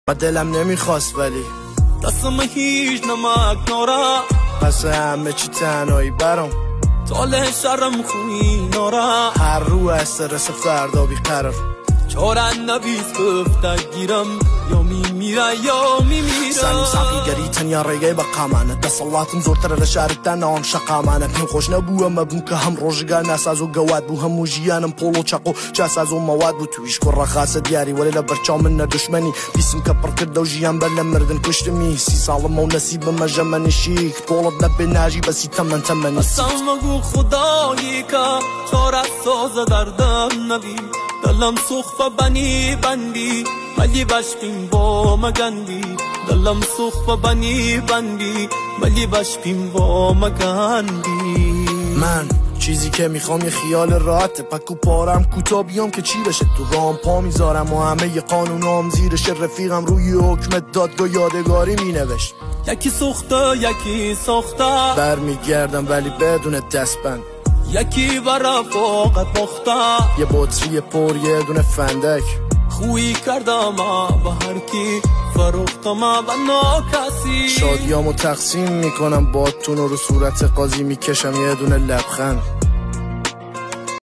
و دلم نمیخواست ولی دستم هیچ نمک نارا پس همه چی تنهایی برام طال شرم خوی نارا هر رو استرس فردا بیقرار چارن نبیز گفته گیرم یا میمیره یا میمیره سن ساقی تنیا ریگه بقامانه دەسەڵاتم زۆرترە لە شارتدا ناوام شەقامانە پێم خۆش نەبووە مەبوو کە هەم ڕۆژگار ناساز و گەوات بوو هەموو ژیانم پۆڵ و چەق و جاساز و مەواد بوو تویش کوڕە خاسە دیاری وەلێ لە بەرچاو من نەدوشمەنی بیسم کە پڕ کردە و ژیان بەر لە مردن کوشتمی 30 ساڵم و نەسیبمە ژەمەنشیک پۆڵت نەبێ ناژی بەسی تەمەنی سەمەگو خدایی کە چارە سازە دەردەم نەبی دلم سوخ بنی بندی ولی بشپیم با مگندی دلم سوخ بنی بندی ولی بشپیم با مگندی من چیزی که میخوام یه خیال راحته پک و پارم کوتا بیام که چی بشه تو رام پا میذارم و همه ی قانونام زیرش رفیقم روی حکم دادگاه یادگاری مینوشت یکی سوخته یکی ساخته برمیگردم ولی بدون دستبند یکی و رفاقت باخته یه بطری پر یه دونه فندک خویی کردم با هر کی فروختم با ناکسی شادیامو تقسیم میکنم با تون و رو صورت قاضی میکشم یه دونه لبخند